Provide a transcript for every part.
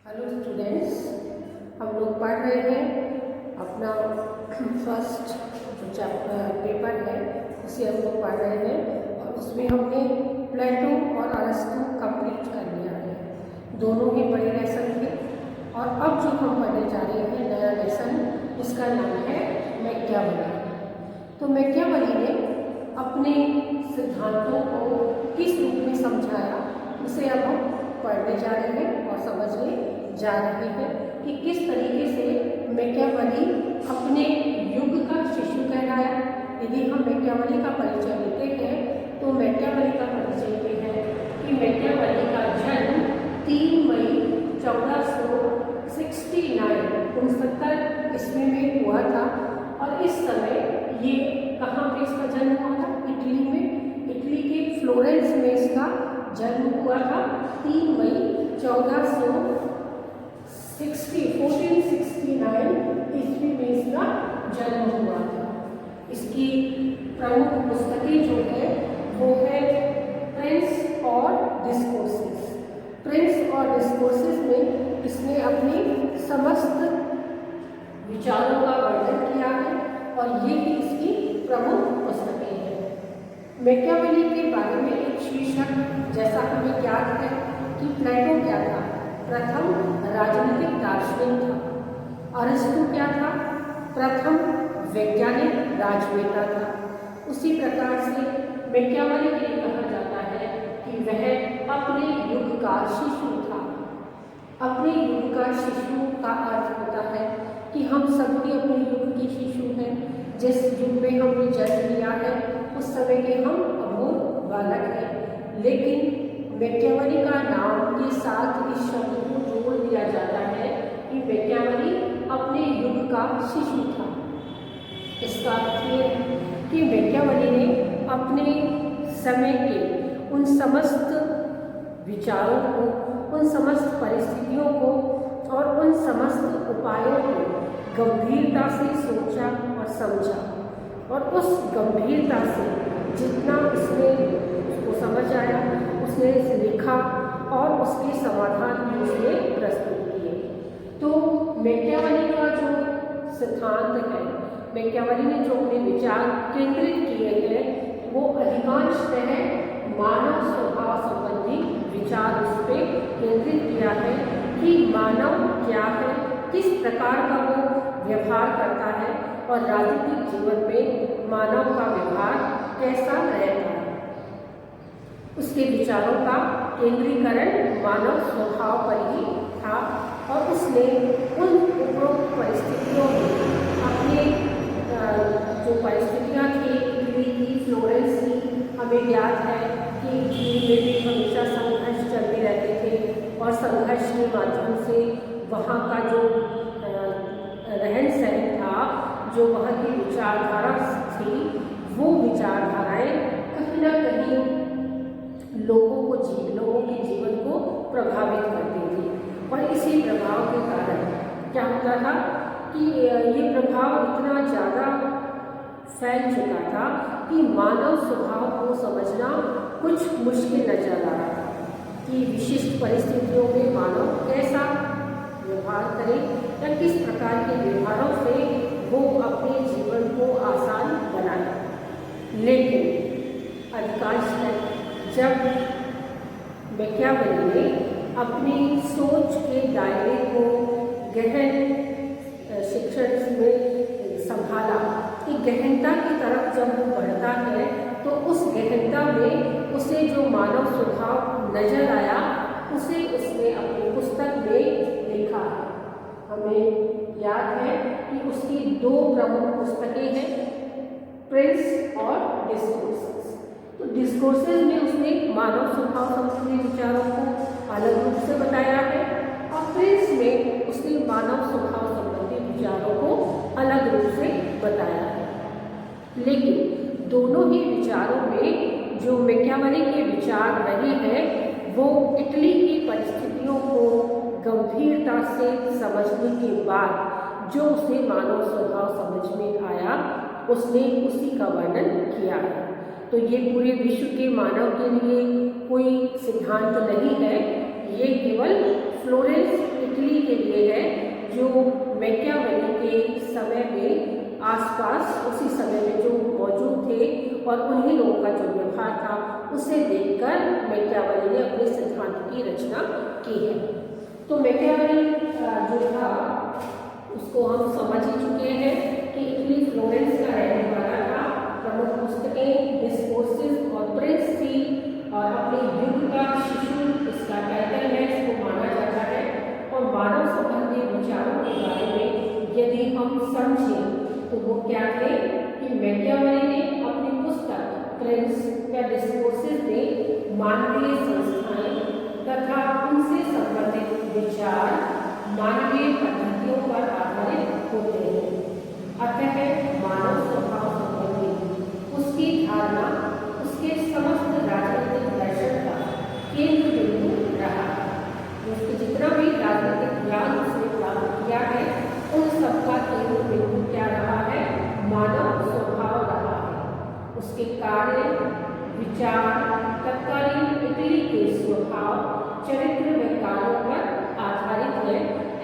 Hello students, हम लोग पढ़ रहे हैं अपना फर्स्ट जो चैप्टर पेपर है उसे हम लोग पढ़ रहे हैं और उसमें हमने प्लेटो और अरस्तु कंप्लीट कर लिया है। दोनों ही बड़े लेसन थे और अब जो हम पढ़ने जा रहे हैं नया लेसन, उसका नाम है मैकियावेली। तो मैकियावेली ने अपने सिद्धांतों को किस रूप में समझाया, उसे अब हम पढ़ने जा रहे हैं और समझने जा रहे हैं कि किस तरीके से मैकियावेली अपने युग का शिशु कहलाया। यदि हम मैकियावेली का परिचय लेते हैं तो मैकियावेली का परिचय ये है कि मैकियावेली का जन्म 3 मई 1469 ईस्वी में हुआ था और इस समय ये कहाँ पे इसका जन्म हुआ था? इटली में। इटली के फ्लोरेंस में इसका जन्म हुआ था। 3 मई 1469 ईस्वी में इसका जन्म हुआ था। इसकी प्रमुख पुस्तकें जो है वो है प्रिंस और डिस्कोर्सेस। प्रिंस और डिस्कोर्सेस में इसने अपनी समस्त विचारों का वर्णन किया है और ये भी इसकी प्रमुख पुस्तकें हैं। मैकियावेली के बारे में एक शीर्षक जैसा हमें ज्ञात है कि प्लेटो क्या था? प्रथम राजनीतिक दार्शनिक था। अरस्तु क्या था? प्रथम वैज्ञानिक राजनेता था। उसी प्रकार से मैकियावेली के लिए कहा जाता है कि वह अपने युग का शिशु था। अपने युग का शिशु का अर्थ होता है कि हम सभी अपने युग के शिशु हैं। जिस युग में हमने जन्म लिया है उस समय के हम अबोध बालक हैं, लेकिन मैकियावेली का नाम के साथ इस शब्द को जोड़ दिया जाता है कि मैकियावेली अपने युग का शिशु था। इसका अर्थ ये है कि मैकियावेली ने अपने समय के उन समस्त विचारों को, उन समस्त परिस्थितियों को और उन समस्त उपायों को गंभीरता से सोचा और समझा और उस गंभीरता से जितना इसने उसको समझ आया उसने इसे लिखा और उसके समाधान भी उसने प्रस्तुत किए। तो मैकियावेली का जो सिद्धांत है, मैकियावेली ने जो अपने विचार केंद्रित किए हैं वो अधिकांशतः मानव स्वभाव संबंधी विचार उस पर केंद्रित किया है कि मानव क्या है, किस प्रकार का वो व्यवहार करता है और राजनीतिक जीवन में मानव का व्यवहार कैसा रहता है। उसके विचारों का केंद्रीकरण मानव स्वभाव पर ही था और उसने उन उपरोक्त परिस्थितियों में अपने जो परिस्थितियाँ थी इटली की, फ्लोरेंस की, हमें याद है कि इटली में भी हमेशा संघर्ष चलते रहते थे और संघर्ष के माध्यम से वहाँ का जो रहन सहन था, जो वहाँ की विचारधारा थी, वो विचारधाराएँ कहीं ना कहीं लोगों के जीवन को प्रभावित करती थी और इसी प्रभाव के कारण क्या होता था कि ये प्रभाव इतना ज़्यादा फैल चुका था कि मानव स्वभाव को समझना कुछ मुश्किल नजर आ रहा था कि विशिष्ट परिस्थितियों में मानव कैसा व्यवहार करे या किस प्रकार के व्यवहारों से वो अपने जीवन को आसान बनाए। लेकिन अधिकांशतः जब मैकियावेली ने अपनी सोच के दायरे को गहन शिक्षण में संभाला कि गहनता की तरफ जब वो बढ़ता है तो उस गहनता में उसे जो मानव स्वभाव नजर आया उसे उसने अपनी पुस्तक में लिखा। हमें याद है कि उसकी 2 प्रमुख पुस्तकें हैं, प्रिंस और डिस्कोर्सेस। तो डिस्कोर्सेस में उसने मानव स्वभाव संबंधी विचारों को अलग रूप से बताया है और प्रिंस में उसने मानव स्वभाव संबंधी विचारों को अलग रूप से बताया है। लेकिन दोनों ही विचारों में जो मैकियावेली के विचार रहे हैं वो इटली की परिस्थितियों को गंभीरता से समझने के बाद जो उसे मानव स्वभाव समझ में आया उसने उसी का वर्णन किया है। तो ये पूरे विश्व के मानव के लिए कोई सिद्धांत नहीं है, ये केवल फ्लोरेंस इटली के लिए है जो मैकियावेली के समय में आसपास उसी समय में जो मौजूद थे और उन्हीं लोगों का जो व्यवहार था उसे देखकर मैकियावेली ने अपने सिद्धांत की रचना की है। तो मैकियावेली जो था उसको हम समझ ही चुके हैं कि इटली फ्लोरेंस का रहने वाला था। प्रमुख पुस्तकें डिस्कोर्सेस और प्रिंस थी और अपने युग का शिशु इसका टाइटल है, इसको माना जाता है। और मानव संबंधी विचारों के बारे में यदि हम समझें तो वो क्या थे कि मैकियावेली ने अपनी पुस्तक प्रिंस या डिस्कोर्सेस में मानवीय संस्थाएं तथा उनसे संबंधित विचार मानवीय पद्धतियों पर आधारित होते हैं। अतः मानव स्वभाव संबंधी उसकी धारणा उसके समस्त राजनीतिक दर्शन का केंद्र बिंदु रहा। उसके जितना भी राजनीतिक ज्ञान उसने प्राप्त किया है उन सबका केंद्र बिंदु क्या रहा है? मानव स्वभाव रहा है। उसके कार्य विचार तत्कालीन इटली के स्वभाव चरित्र व कार्यों पर आधारित है,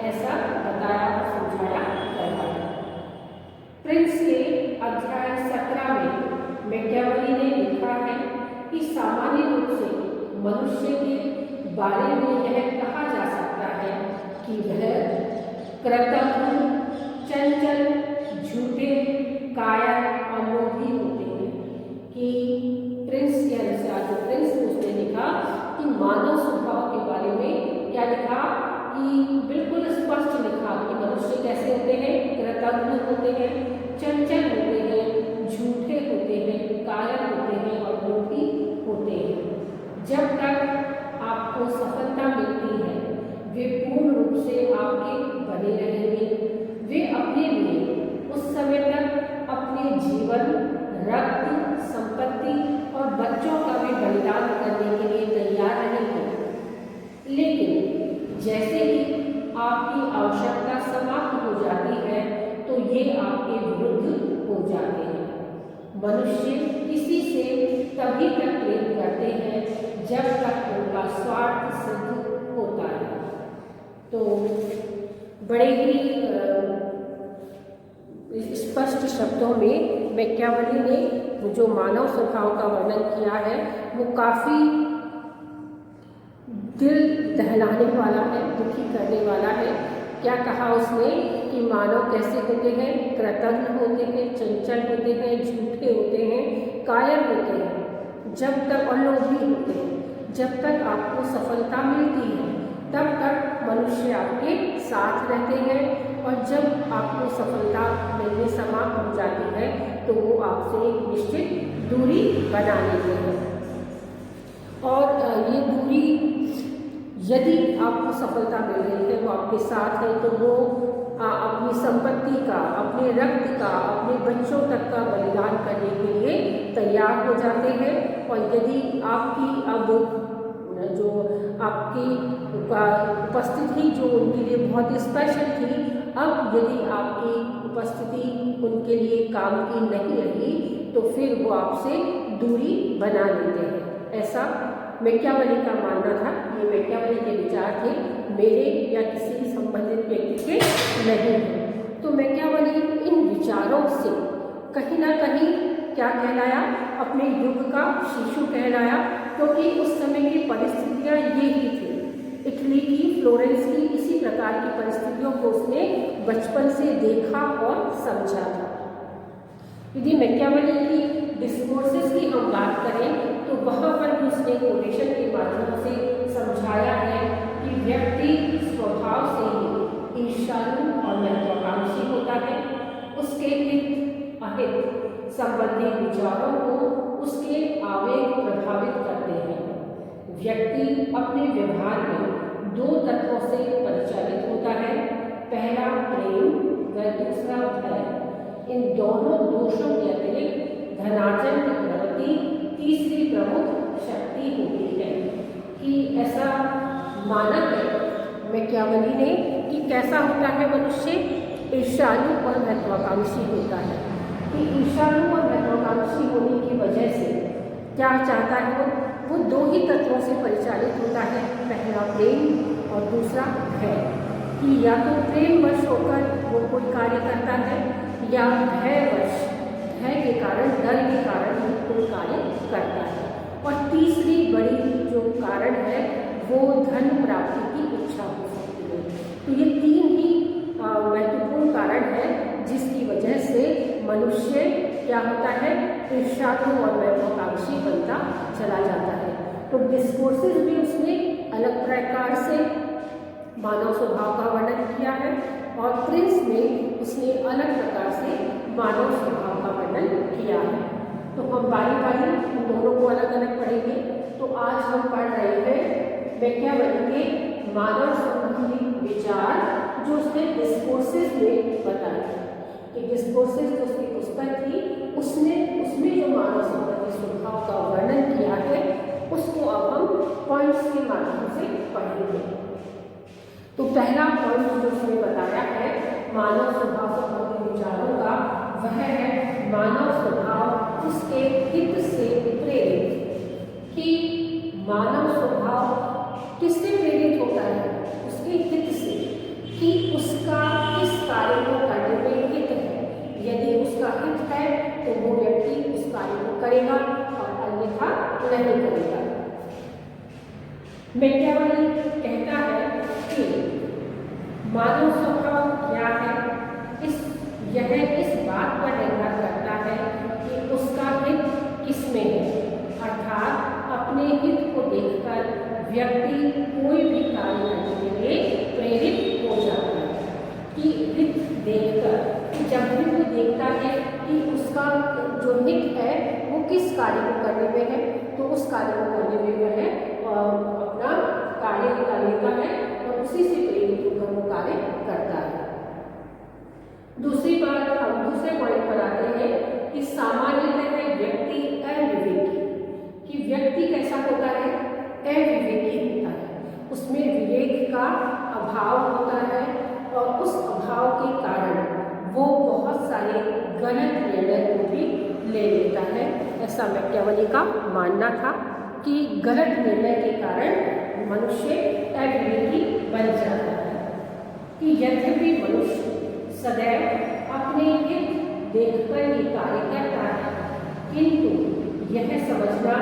ऐसा बताया समझाया गया है। प्रिंस के अध्याय 17 में मैकियावेली ने लिखा है कि सामान्य रूप से मनुष्य के बारे में यह कहा जा सकता है कि वह कृतघ्न, चंचल, झूठे, कायर और लोभी होते हैं। कि प्रिंस के अनुसार जो प्रिंस उसने लिखा कि मानव स्वभाव के बारे में क्या लिखा कि बिल्कुल स्पष्ट लिखा कि मनुष्य कैसे होते हैं? कृतघ्न होते हैं, चंचल होते हैं, झूठे होते हैं, कायर होते हैं और लोभी होते हैं। जब तक आपको सफलता मिलती है वे पूर्ण रूप से आपके बने रहेंगे। वे अपने लिए उस समय तक अपने जीवन, रक्त, संपत्ति और बच्चों का भी बलिदान करने के लिए तैयार रहेंगे। लेकिन जैसे ही आपकी आवश्यकता समाप्त हो जाती है तो ये आपके विरुद्ध हो जाते हैं। मनुष्य किसी से तभी तक प्रेम करते हैं जब तक उनका स्वार्थ सिद्ध होता है। तो बड़े ही स्पष्ट शब्दों में मैकियावेली ने जो मानव स्वभाव का वर्णन किया है वो काफ़ी दिल दहलाने वाला है, दुखी करने वाला है। क्या कहा उसने कि मानव कैसे होते हैं? कृतघ्न होते हैं, चंचल होते हैं, झूठे होते हैं, कायर होते हैं, जब तक और लोभी होते हैं। जब तक आपको सफलता मिलती है तब तक मनुष्य आपके साथ रहते हैं और जब आपको सफलता मिलने समाप्त हो जाती है तो वो आपसे एक निश्चित दूरी बना लेते हैं। और ये दूरी यदि आपको सफलता मिल रही है, वो आपके साथ है, तो वो अपनी संपत्ति का, अपने रक्त का, अपने बच्चों तक का बलिदान करने के लिए तैयार हो जाते हैं। और यदि आपकी अब जो आपकी उपस्थिति जो उनके लिए बहुत स्पेशल थी, अब यदि आपकी उपस्थिति उनके लिए काम की नहीं रही तो फिर वो आपसे दूरी बना लेते हैं। ऐसा मैकियावेली का मानना था। ये मैकियावेली के विचार थे, मेरे या किसी संबंधित व्यक्ति के नहीं हैं। तो मैकियावेली इन विचारों से कहीं ना कहीं क्या कहलाया? अपने युग का शिशु कहलाया, क्योंकि उस समय की परिस्थितियाँ यही थी। इटली की, फ्लोरेंस की इसी प्रकार की परिस्थितियों को उसने बचपन से देखा और समझा था। यदि मैकियावेली की डिस्कोर्सेस की हम बात करें तो वहाँ पर भी उसने कोटेशन के माध्यम से समझाया है कि व्यक्ति स्वभाव से ही ईर्ष्यालु और महत्वाकांक्षी होता है। उसके हित अहित संबंधी विचारों को उसके आवेग प्रभावित करते हैं। व्यक्ति अपने व्यवहार में दो तत्वों से परिचालित होता है, पहला प्रेम व दूसरा भय। इन दोनों दोषों के अतिरिक्त धनार्जन की प्रवृत्ति तीसरी प्रमुख शक्ति होती है। कि ऐसा माना है मैकियावेली ने कि कैसा होता है मनुष्य? ईर्ष्यालु और महत्वाकांक्षी होता है। कि ईर्ष्यालु और महत्वाकांक्षी होने की वजह से क्या चाहता है वो दो ही तत्वों से परिचालित होता है, पहला प्रेम और दूसरा भय। कि या तो प्रेमवश होकर वो कोई कार्य करता है या भयवश, भय के कारण, डर के कारण वो कोई कार्य करता है। और तीसरी बड़ी जो कारण है वो धन प्राप्ति की इच्छा हो सकती है। तो ये तीन ही महत्वपूर्ण कारण है जिसकी वजह से मनुष्य क्या होता है, ईर्ष्यालु और महत्वाकांक्षी बनता चला जाता है। तो डिस्कोर्सेस भी उसने अलग प्रकार से मानव स्वभाव का वर्णन किया है और प्रिंस में उसने अलग प्रकार से मानव स्वभाव का वर्णन किया है। तो हम बारी बारी उन दोनों को अलग अलग पढ़ेंगे। तो आज हम पढ़ रहे हैं मैकियावेली के मानव संबंधी विचार, जो उसने डिस्कोर्सेस में बताया कि डिस्कोर्सेस जो उसकी पुस्तक थी उसमें जो मानव संबंधी स्वभाव का वर्णन किया है उसको अब हम पॉइंट्स के माध्यम से पढ़ेंगे। तो पहला पॉइंट जो उसने बताया है मानव स्वभाव संबंधी विचारों का, वह है मानव स्वभाव उसके हित से प्रेरित। कि मानव स्वभाव किससे प्रेरित होता है, उसके हित से, कि उसका किस कार्य को करने में हित है। यदि उसका हित है तो वो व्यक्ति उस कार्य को करेगा और अन्यथा नहीं करेगा। मैकियावेली कहता है कि मानव स्वभाव क्या है, यह इस बात पर निर्भर करता है कि उसका हित किसमें है। अर्थात अपने हित को देखकर व्यक्ति कोई भी कार्य करने के लिए प्रेरित हो जाता है। कि हित देखकर, जब हित को देखता है कि उसका जो हित है वो किस कार्य को करने में है, तो उस कार्य को करने में वह अपना कार्य लेता है और उसी से प्रेरित होकर वो कार्य करता है। दूसरी बात, हम दूसरे पॉइंट पर आते हैं कि सामान्यतः व्यक्ति अविवेकी, कि व्यक्ति कैसा होता है, अविवेकी होता है, उसमें विवेक का अभाव होता है और उस अभाव के कारण वो बहुत सारे गलत निर्णय को भी ले लेता है। ऐसा मैकियावेली का मानना था कि गलत निर्णय के कारण मनुष्य अविवेकी बन जाता है। कि यद्यपि मनुष्य सदैव अपने हित देखकर ही कार्य करता है, किंतु यह समझना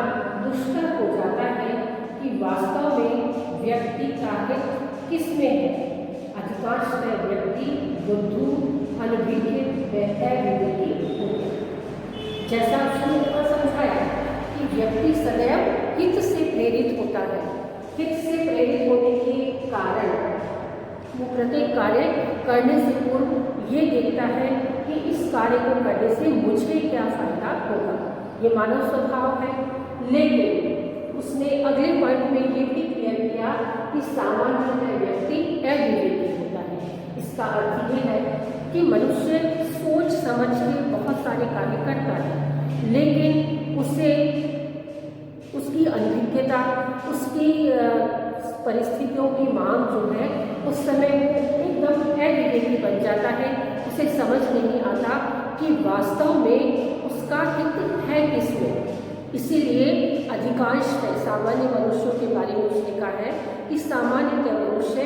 दुष्कर हो जाता है कि वास्तव में व्यक्ति का हित किसमें है। अधिकांशतः व्यक्ति बुद्धू, अनभिज्ञ व अविवेकी होते हैं। जैसा शुरू में समझाया कि व्यक्ति सदैव हित से प्रेरित होता है। हित से प्रेरित होने के कारण वो प्रत्येक कार्य करने से पूर्व ये देखता है कि इस कार्य को करने से मुझे क्या फायदा होगा। ये मानव स्वभाव है। लेकिन उसने अगले पॉइंट में ये भी क्लियर किया कि सामान्य व्यक्ति अविवेकी होता है। इसका अर्थ ये है कि मनुष्य सोच समझ के बहुत सारे कार्य करता है, लेकिन उसे उसकी अनभिज्ञता, उसकी परिस्थितियों की मांग जो है उस समय वो एकदम अविवेकी बन जाता है। उसे समझ नहीं आता कि वास्तव में उसका हित है किसमें। इसीलिए अधिकांश सामान्य मनुष्यों के बारे में उसने कहा है कि सामान्य मनुष्य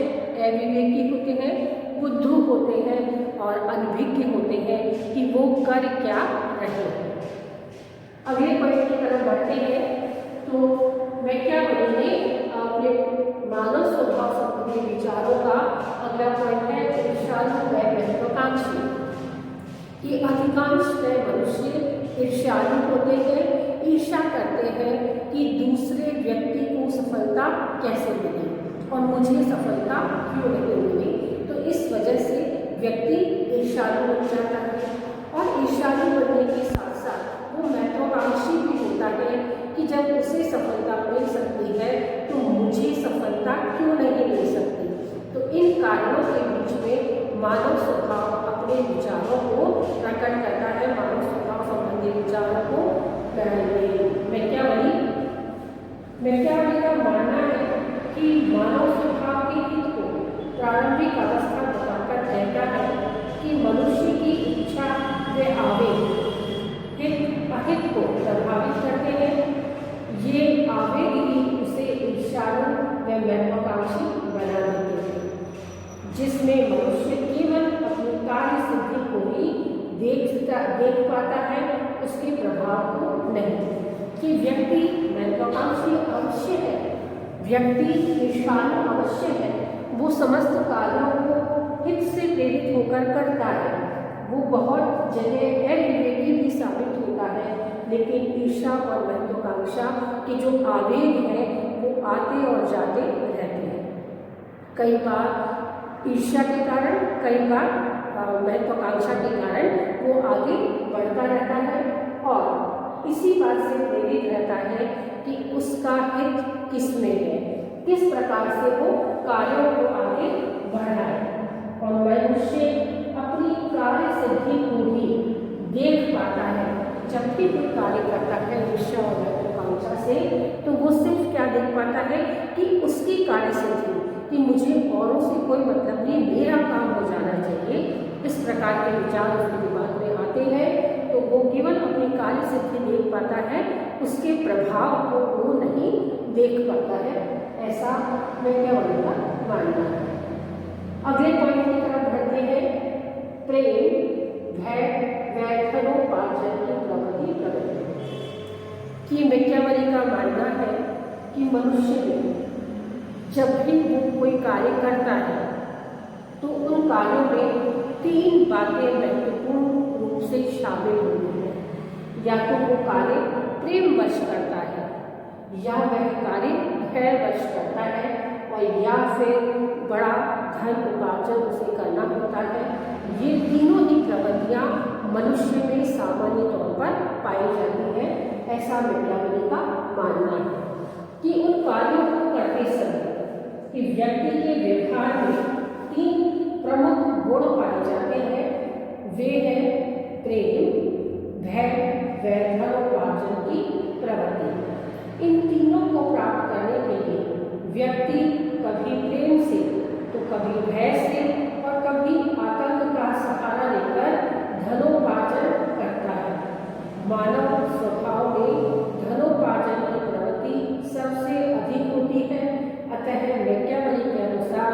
अविवेकी होते हैं, बुद्धू होते हैं और अनभिज्ञ होते हैं कि वो कर क्या रहे हैं। अगले पॉइंट की तरफ बढ़ते हैं। तो मैकियावेली ने अपने मानव स्वभाव संबंधी विचारों का अगला पॉइंट है ईर्ष्यालु व महत्वाकांक्षी। कि अधिकांश मनुष्य ईर्ष्यालु होते हैं, ईर्ष्या करते हैं कि दूसरे व्यक्ति को सफलता कैसे मिले और मुझे सफलता क्यों नहीं मिली। तो इस वजह से व्यक्ति ईर्ष्यालु बन जाता है और ईर्ष्यालु बनने के साथ साथ वो महत्वाकांक्षी भी होता है कि जब उसे सफलता मिल सकती है तो मुझे सफलता क्यों नहीं मिल सकती। तो इन कारणों के बीच में मानव स्वभाव अपने विचारों को प्रकट करता है। मानव स्वभाव संबंधी विचारों को मैकियावेली का मानना है कि मानव स्वभाव के हित को प्रारंभिक अवस्था बताकर कहता है कि मनुष्य की इच्छा व आवेग हित अहित को प्रभावित करते हैं। ये आवेग ही उसे ईर्ष्यालु व महत्वाकांक्षी बना देते हैं। जिसमें मनुष्य केवल अपनी कार्य सिद्धि को ही देख पाता है, उसके प्रभाव को नहीं। कि व्यक्ति महत्वाकांक्षी अवश्य है, व्यक्ति ईर्ष्यालु अवश्य है, वो समस्त कार्यों को हित से प्रेरित होकर करता है, वो बहुत जगह अविवेकी भी साबित होता है, लेकिन ईर्ष्या और महत्वाकांक्षा के जो आवेग हैं वो आते और जाते रहते हैं। कई बार ईर्ष्या के कारण, कई बार महत्वाकांक्षा के कारण वो आगे बढ़ता रहता है और इसी बात से प्रेरित रहता है कि उसका हित किसमें है, किस प्रकार से वो कार्यों को आगे बढ़ाए। और मनुष्य अपनी कार्य सिद्धि को ही देख पाता है। जब भी कोई कार्य करता है ईर्ष्या और महत्वाकांक्षा से, तो वो सिर्फ क्या देख पाता है कि उसकी कार्य सिद्धि, कि मुझे औरों से कोई मतलब नहीं, मेरा काम हो जाना चाहिए, इस प्रकार के विचार उसके दिमाग में आते हैं, तो वो केवल अपनी कार्य सिद्धि देख पाता है, उसके प्रभाव को वो नहीं देख पाता है। ऐसा मैकियावेली का मानना है। अगले पॉइंट की तरफ बढ़ते हैं। प्रेम, भय, धनोपार्जन की प्रवृत्ति। कि मैकियावेली का मानना है कि मनुष्य में जब भी वो कोई कार्य करता है तो उन कार्यों में 3 बातें महत्वपूर्ण रूप से शामिल होती हैं। या तो वो कार्य प्रेमवश करता है, या वह कार्य भयवश करता है, और या फिर बड़ा धन उपार्जन उसे करना होता है। ये तीनों ही प्रवृत्तियाँ मनुष्य में सामान्य तौर पर पाई जाती हैं। ऐसा मैकियावेली का मानना है कि उन कार्यों को करते समय कि व्यक्ति के व्यवहार में 3 प्रमुख गुण पाए जाते हैं। वे हैं प्रेम, भय, धनोपार्जन की प्रवृत्ति। इन तीनों को प्राप्त करने के लिए व्यक्ति कभी प्रेम से, तो कभी भय से और कभी आतंक का सहारा लेकर धनोपार्जन करता है। मानव स्वभाव में धनोपार्जन की प्रवृत्ति सबसे अधिक होती है। अतः मैकियावेली के अनुसार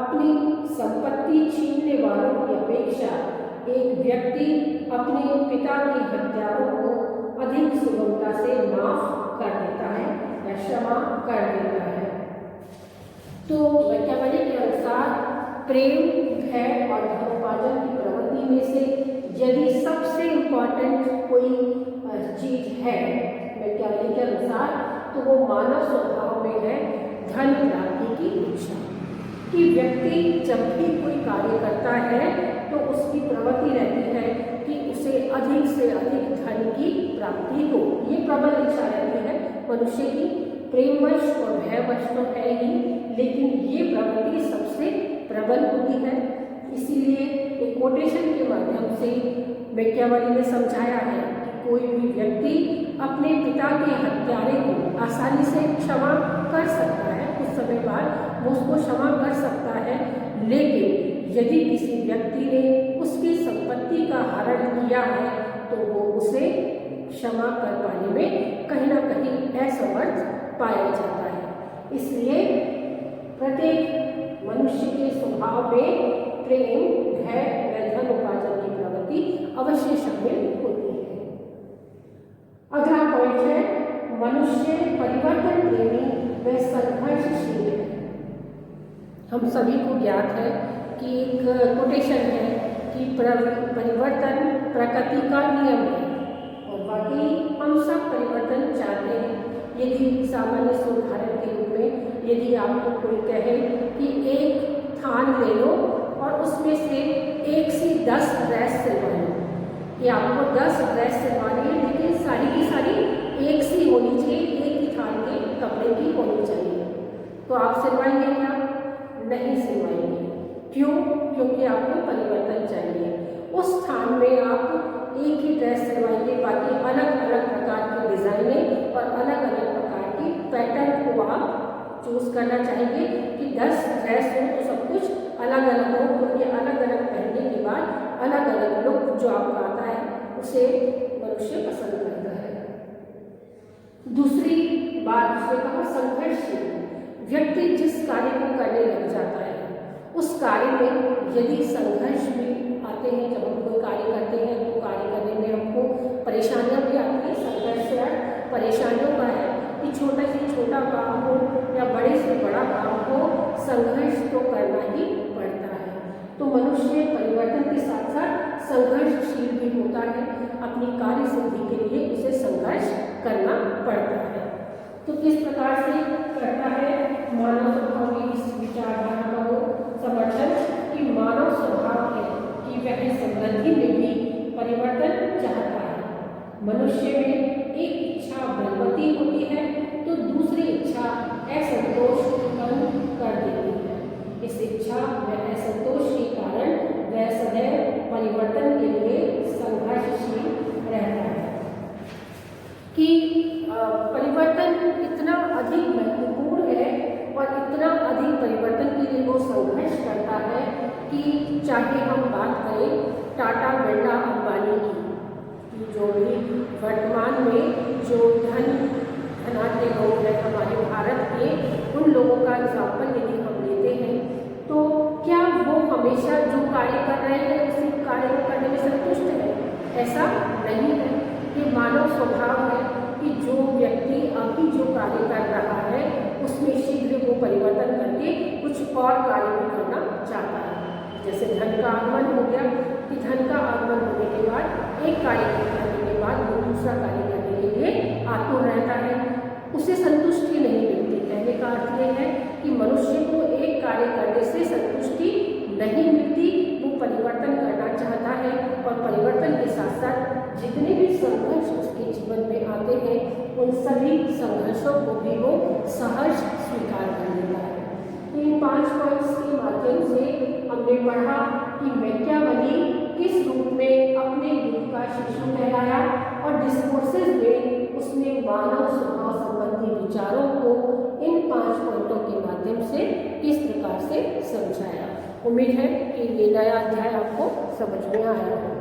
अपनी संपत्ति छीनने वालों की अपेक्षा एक व्यक्ति अपने पिता के हत्यारों को अधिक सुगमता से माफ कर देता है या क्षमा कर देता है। तो मैकियावेली के अनुसार प्रेम, भय और धनोपार्जन की प्रवृत्ति में से यदि सबसे इम्पोर्टेंट कोई चीज है मैकियावेली के अनुसार, तो वो मानव स्वभाव में है धन प्राप्ति की इच्छा। कि व्यक्ति जब भी कोई कार्य करता है तो उसकी प्रवृत्ति रहती है कि उसे अधिक से अधिक धन की प्राप्ति हो। ये प्रबल इच्छा रहती है मनुष्य की। प्रेमवश और भयवश तो है ही, लेकिन ये प्रवृत्ति सबसे प्रबल होती है। इसीलिए एक कोटेशन के माध्यम से मैकियावेली ने समझाया है कि कोई भी व्यक्ति अपने पिता के हत्यारे को आसानी से क्षमा कर सकता है, कुछ समय बाद वो उसको क्षमा कर सकता है, लेकिन यदि किसी व्यक्ति ने उसकी संपत्ति का हरण किया है तो वो उसे क्षमा कर पाने में कहीं ना कहीं असमर्थ पाया जाता है। इसलिए प्रत्येक मनुष्य के स्वभाव में प्रेम, भय व धनोपार्जन की प्रवृत्ति अवश्य शामिल होती है। अगला पॉइंट है मनुष्य परिवर्तन प्रेमी व संघर्षशील है। हम सभी को ज्ञात है कि एक कोटेशन है कि परिवर्तन प्रकृति का नियम है, और बाकी हम सब परिवर्तन चाहते हैं। यदि सामान्य से उदाहरण के रूप में यदि आपको कोई कहे कि एक थान ले लो और उसमें से 1 से 10 ड्रेस सिलवा लो, कि आपको 10 ड्रेस सिलवानी है, लेकिन सारी की सारी एक सी होनी चाहिए, एक ही थान के कपड़े की होनी चाहिए, तो आप सिलवाएंगे क्या? नहीं सिलवाएंगे। क्यों? क्योंकि आपको परिवर्तन चाहिए। उस स्थान में आप एक ही ड्रेस सिलवाएंगे, बाकी अलग अलग प्रकार की डिज़ाइनें और अलग अलग प्रकार की पैटर्न को आप चूज करना चाहेंगे कि 10 ड्रेस हो तो सब कुछ अलग अलग हो, क्योंकि अलग अलग पहनने के बाद अलग अलग लुक जो आपका आता है उसे मनुष्य पसंद करता है। दूसरी बात उसने कहा संघर्षशील। व्यक्ति जिस कार्य को करने लग जाता है उस कार्य में यदि संघर्ष भी आते हैं, जब हम कोई कार्य करते हैं तो कार्य करने में हमको परेशानियां भी आती हैं। संघर्ष या परेशानियों का है कि छोटा से छोटा काम हो या बड़े से बड़ा काम हो, संघर्ष तो करना ही पड़ता है। तो मनुष्य परिवर्तन के साथ साथ संघर्षशील भी होता है। अपनी कार्य सिद्धि के लिए उसे संघर्ष करना पड़ता है। तो किस प्रकार से करता है मानव स्वभाव की इस विचारधारा का वो समर्थन कि मानव स्वभाव है कि वह समृद्धि में भी परिवर्तन चाहता है। मनुष्य में एक इच्छा बलवती होती है तो दूसरी इच्छा असंतोष उत्पन्न कर देती है। इस इच्छा व असंतोष के कारण वह सदैव परिवर्तन के लिए संघर्षशील रहता है। कि परिवर्तन इतना अधिक महत्वपूर्ण है और इतना अधिक परिवर्तन के लिए वो संघर्ष करता है कि चाहे हम बात करें टाटा, बिरला, अंबानी की, जो भी वर्तमान में जो धनाढ्य लोग हैं हमारे भारत के, उन लोगों का एग्जाम्पल यदि हम लेते हैं तो क्या वो हमेशा जो कार्य कर रहे हैं उसी कार्य को करने में संतुष्ट है? ऐसा नहीं है। ये मानव स्वभाव है कि जो व्यक्ति अभी जो कार्य कर रहा है उसमें शीघ्र वो परिवर्तन करके कुछ और कार्य भी करना चाहता है। जैसे धन का आगमन हो गया कि धन का आगमन होने के बाद एक कार्य करने के बाद वो दूसरा कार्य करने के लिए आतुर रहता है, उसे संतुष्टि नहीं मिलती। कहने का अर्थ ये है कि मनुष्य को एक कार्य करने से संतुष्टि नहीं मिलती, वो परिवर्तन करना चाहता है और परिवर्तन के साथ साथ जितने भी संघर्ष उसके जीवन में आते हैं उन सभी संघर्षों को भी वो सहर्ष स्वीकार कर लेता है। तो इन 5 पॉइंट्स के माध्यम से हमने पढ़ा कि मैकियावेली किस रूप में अपने युग का शिशु कहलाया और डिस्कोर्सेज में उसने मानव स्वभाव संबंधी विचारों को इन 5 पॉइंटों के माध्यम से किस प्रकार से समझाया। उम्मीद है कि ये नया अध्याय आपको समझ में आया होगा।